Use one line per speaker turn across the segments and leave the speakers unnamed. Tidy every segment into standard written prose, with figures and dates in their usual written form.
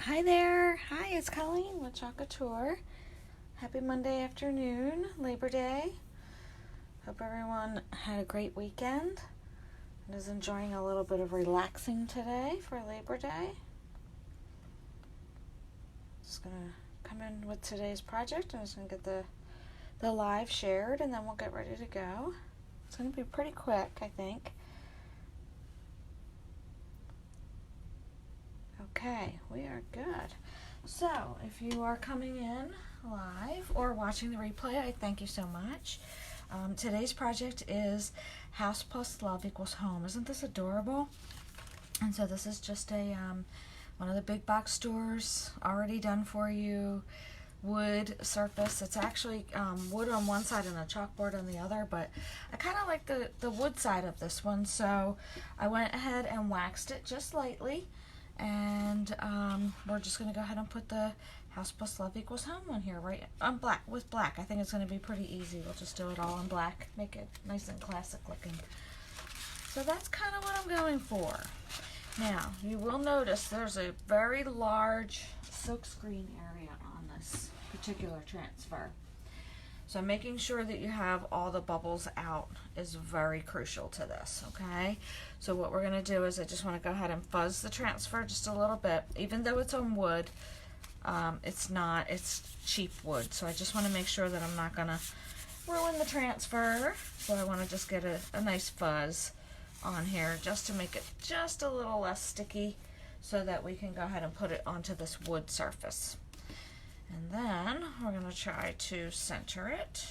Hi there. Hi, it's Colleen with Couture. Happy Monday afternoon, Labor Day. Hope everyone had a great weekend and is enjoying a little bit of relaxing today for Labor Day. Just going to come in with today's project. I'm just going to get the live shared and then we'll get ready to go. It's going to be pretty quick, I think. Okay, we are good. So, if you are coming in live or watching the replay, I thank you so much. Today's project is House plus Love equals Home. Isn't this adorable? And so this is just a one of the big box stores, already done for you, wood surface. It's actually wood on one side and a chalkboard on the other, but I kind of like the wood side of this one, so I went ahead and waxed it just lightly. And we're just going to go ahead and put the House plus Love equals Home on here, right? On black, with black. I think it's going to be pretty easy. We'll just do it all in black. Make it nice and classic looking. So that's kind of what I'm going for. Now, you will notice there's a very large silk screen area on this particular transfer. So making sure that you have all the bubbles out is very crucial to this, okay? So what we're going to do is I just want to go ahead and fuzz the transfer just a little bit. Even though it's on wood, it's cheap wood. So I just want to make sure that I'm not going to ruin the transfer. So I want to just get a nice fuzz on here just to make it just a little less sticky so that we can go ahead and put it onto this wood surface. And then we're going to try to center it.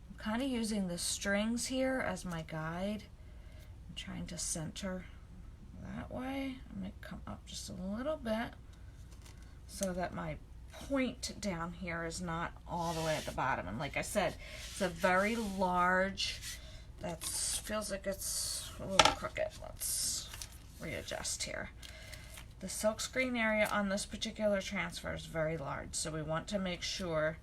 I'm kind of using the strings here as my guide. I'm trying to center that way. I'm going to come up just a little bit so that my point down here is not all the way at the bottom. And like I said, it's a very large, that feels like it's a little crooked. Let's readjust here. The silk screen area on this particular transfer is very large, so we want to make sure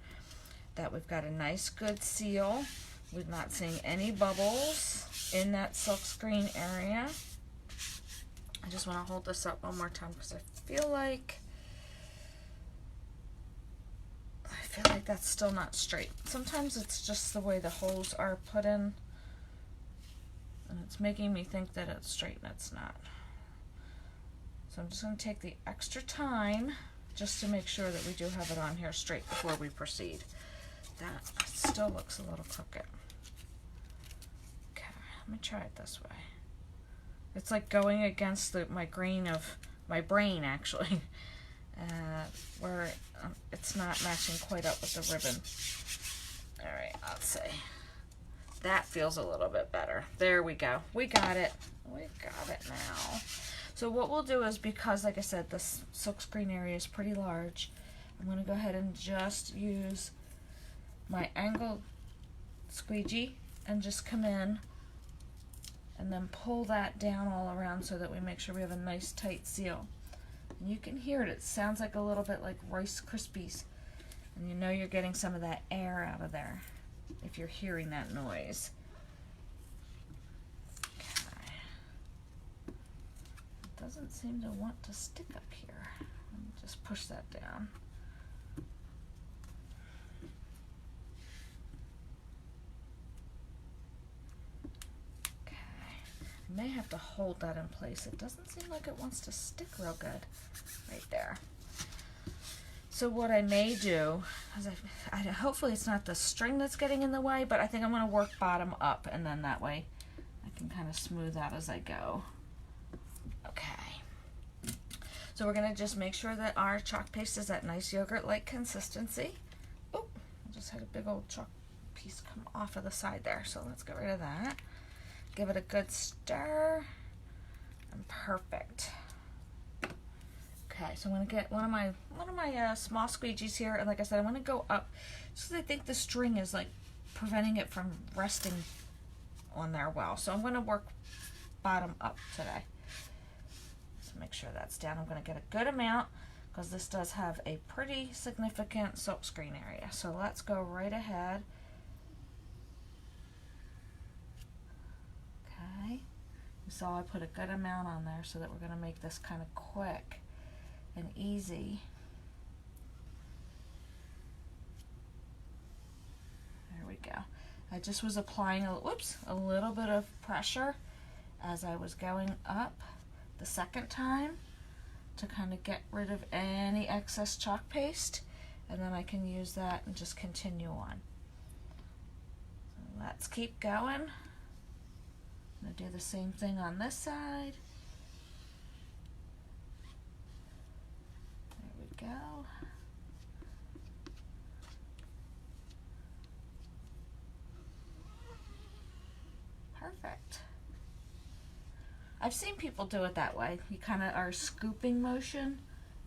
that we've got a nice good seal. We're not seeing any bubbles in that silk screen area. I just want to hold this up one more time because I feel like that's still not straight. Sometimes it's just the way the holes are put in, and it's making me think that it's straight and it's not. So I'm just going to take the extra time just to make sure that we do have it on here straight before we proceed. That still looks a little crooked. Okay, let me try it this way. It's like going against my grain of my brain, actually, where it's not matching quite up with the ribbon. All right, let's see. That feels a little bit better. There we go. We got it. We got it now. So what we'll do is, because like I said, this silk screen area is pretty large, I'm going to go ahead and just use my angled squeegee and just come in and then pull that down all around so that we make sure we have a nice tight seal. And you can hear it. It sounds like a little bit like Rice Krispies. And you know you're getting some of that air out of there if you're hearing that noise. Doesn't seem to want to stick up here. Let me just push that down. Okay. I may have to hold that in place. It doesn't seem like it wants to stick real good right there. So what I may do is hopefully it's not the string that's getting in the way, but I think I'm going to work bottom up, and then that way I can kind of smooth out as I go. Okay, so we're going to just make sure that our chalk paste is that nice yogurt-like consistency. Oh, I just had a big old chalk piece come off of the side there, so let's get rid of that. Give it a good stir, and perfect. Okay, so I'm going to get one of my small squeegees here, and like I said, I'm going to go up just because I think the string is like preventing it from resting on there well. So I'm going to work bottom up today. Make sure that's down. I'm going to get a good amount because this does have a pretty significant silk screen area. So let's go right ahead. Okay, so I put a good amount on there so that we're going to make this kind of quick. and easy. There we go. I just was applying a little bit of pressure as I was going up the second time to kind of get rid of any excess chalk paste, and then I can use that and just continue on. So let's keep going. I'm going to do the same thing on this side. There we go. Perfect. I've seen people do it that way. You kind of are scooping motion,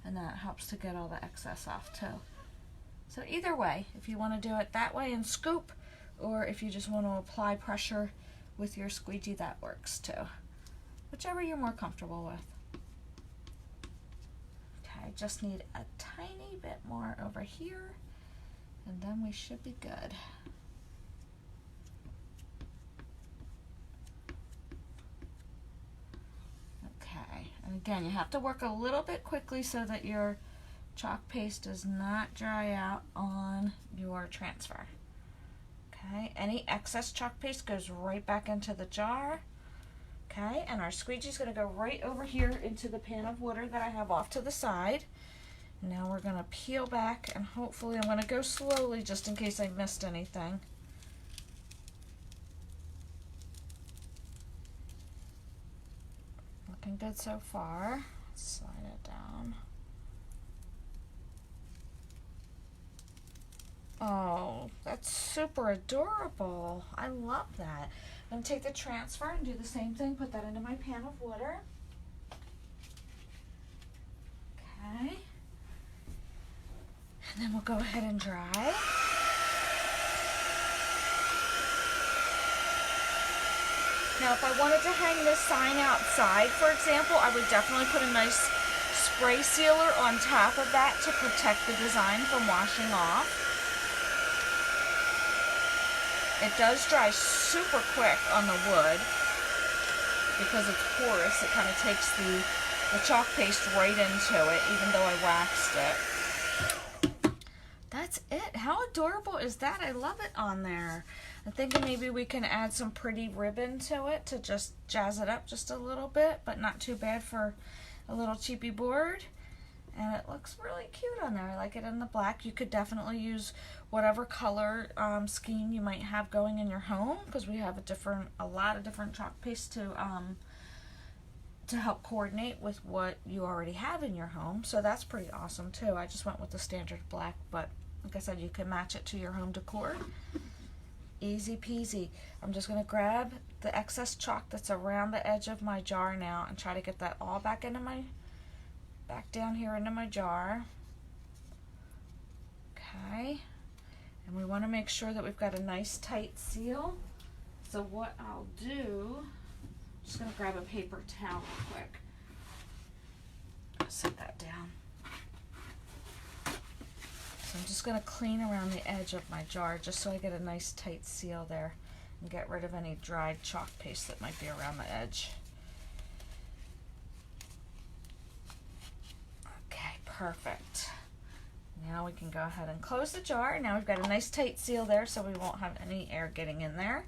and that helps to get all the excess off too. So either way, if you want to do it that way and scoop, or if you just want to apply pressure with your squeegee, that works too. Whichever you're more comfortable with. Okay, I just need a tiny bit more over here, and then we should be good. And again, you have to work a little bit quickly so that your chalk paste does not dry out on your transfer. Okay, any excess chalk paste goes right back into the jar. Okay, and our squeegee is going to go right over here into the pan of water that I have off to the side. Now we're going to peel back, and hopefully I'm going to go slowly just in case I missed anything. Looking good so far. Slide it down. Oh, that's super adorable. I love that. I'm going to take the transfer and do the same thing. Put that into my pan of water. Okay. And then we'll go ahead and dry. Now, if I wanted to hang this sign outside, for example, I would definitely put a nice spray sealer on top of that to protect the design from washing off. It does dry super quick on the wood because it's porous. It kind of takes the chalk paste right into it, even though I waxed it. That's it. How adorable is that? I love it on there. I'm thinking maybe we can add some pretty ribbon to it to just jazz it up just a little bit, but not too bad for a little cheapy board. And it looks really cute on there. I like it in the black. You could definitely use whatever color scheme you might have going in your home, because we have a lot of different chalk paste to help coordinate with what you already have in your home. So that's pretty awesome too. I just went with the standard black, but like I said, you can match it to your home decor. Easy peasy. I'm just going to grab the excess chalk that's around the edge of my jar now and try to get that all back down here into my jar. Okay. And we want to make sure that we've got a nice tight seal. So what I'll do, I'm just going to grab a paper towel real quick. I'll set that down. So I'm just going to clean around the edge of my jar just so I get a nice tight seal there and get rid of any dried chalk paste that might be around the edge. Okay, perfect. Now we can go ahead and close the jar. Now we've got a nice tight seal there so we won't have any air getting in there.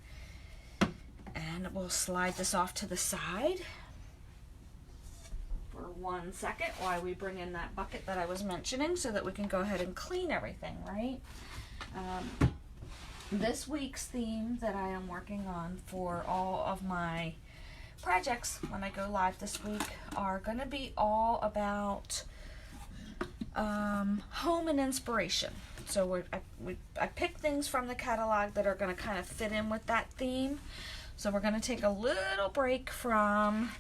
And we'll slide this off to the side for 1 second while we bring in that bucket that I was mentioning so that we can go ahead and clean everything, right? This week's theme that I am working on for all of my projects when I go live this week are going to be all about home and inspiration. So I picked things from the catalog that are going to kind of fit in with that theme. So we're going to take a little break from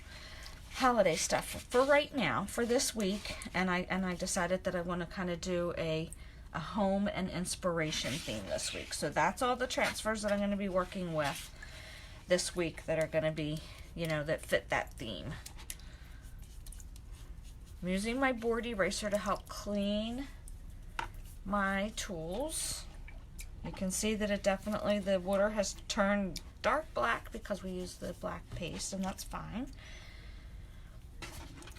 holiday stuff for right now, for this week, and I decided that I want to kind of do a home and inspiration theme this week. So that's all the transfers that I'm going to be working with this week that are going to be, that fit that theme. I'm using my board eraser to help clean my tools. You can see that the water has turned dark black because we used the black paste, and that's fine.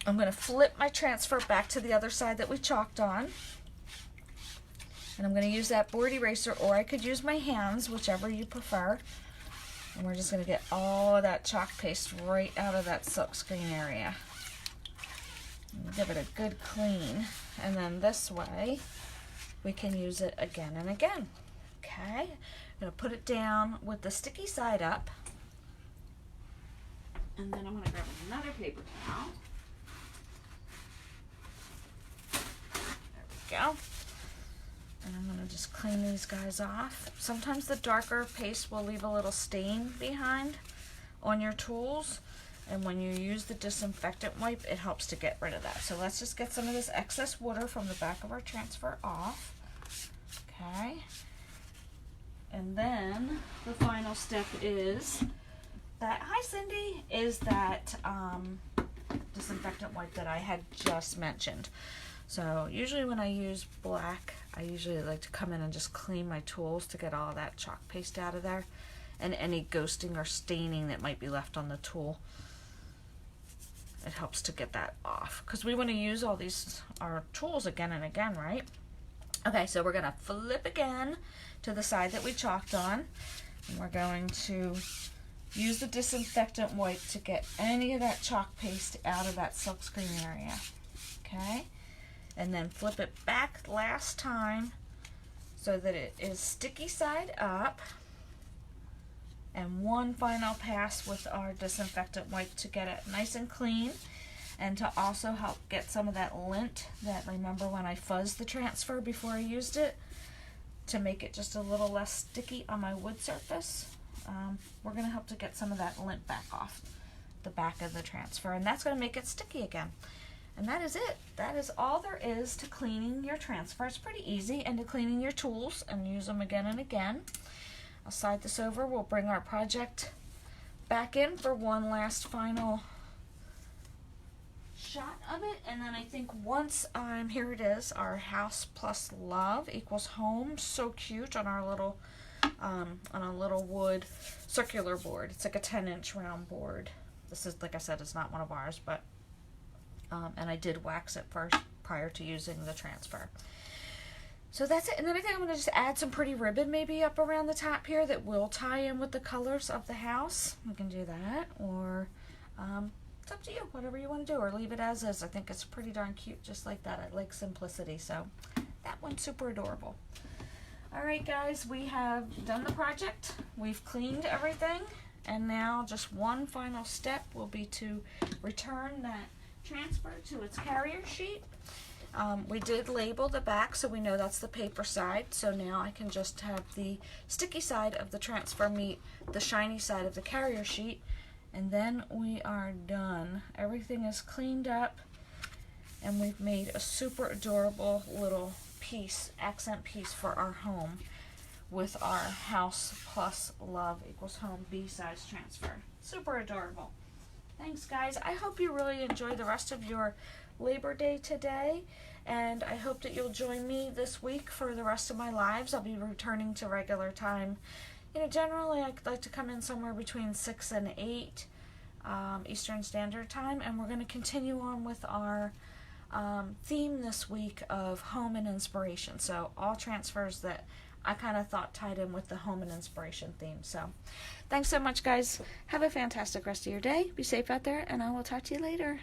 I'm going to flip my transfer back to the other side that we chalked on. And I'm going to use that board eraser, or I could use my hands, whichever you prefer. And we're just going to get all of that chalk paste right out of that silkscreen area. And give it a good clean. And then this way, we can use it again and again. Okay, I'm going to put it down with the sticky side up. And then I'm going to grab another paper towel. There we go. And I'm going to just clean these guys off. Sometimes the darker paste will leave a little stain behind on your tools. And when you use the disinfectant wipe, it helps to get rid of that. So let's just get some of this excess water from the back of our transfer off. Okay. And then the final step is that, hi Cindy, is that disinfectant wipe that I had just mentioned. So usually when I use black, I usually like to come in and just clean my tools to get all that chalk paste out of there and any ghosting or staining that might be left on the tool. It helps to get that off because we want to use all these, our tools again and again, right? Okay, so we're going to flip again to the side that we chalked on, and we're going to use the disinfectant wipe to get any of that chalk paste out of that silkscreen area. Okay, and then flip it back last time so that it is sticky side up, and one final pass with our disinfectant wipe to get it nice and clean, and to also help get some of that lint that, remember when I fuzzed the transfer before I used it, to make it just a little less sticky on my wood surface. We're going to help to get some of that lint back off the back of the transfer, and that's going to make it sticky again. And that is it. That is all there is to cleaning your transfer. It's pretty easy, and to cleaning your tools and use them again and again. I'll slide this over. We'll bring our project back in for one last final shot of it, and then I think once here it is, our house plus love equals home. So cute on our little on a little wood circular board. It's like a 10-inch round board. This is, like I said, it's not one of ours, but and I did wax it first prior to using the transfer. So that's it. And then I think I'm going to just add some pretty ribbon maybe up around the top here that will tie in with the colors of the house. You can do that, or it's up to you, whatever you want to do, or leave it as is. I think it's pretty darn cute just like that. I like simplicity, so that one's super adorable. Alright guys, we have done the project. We've cleaned everything, and now just one final step will be to return that transfer to its carrier sheet. We did label the back so we know that's the paper side, so now I can just have the sticky side of the transfer meet the shiny side of the carrier sheet, and then we are done. Everything is cleaned up, and we've made a super adorable little piece, accent piece for our home with our house plus love equals home B-size transfer. Super adorable. Thanks guys. I hope you really enjoy the rest of your Labor Day today, and I hope that you'll join me this week for the rest of my lives. I'll be returning to regular time. You know, generally I like to come in somewhere between 6 and 8 Eastern Standard Time, and we're going to continue on with our theme this week of home and inspiration. So all transfers that I kind of thought tied in with the home and inspiration theme. So thanks so much guys. Have a fantastic rest of your day. Be safe out there, and I will talk to you later.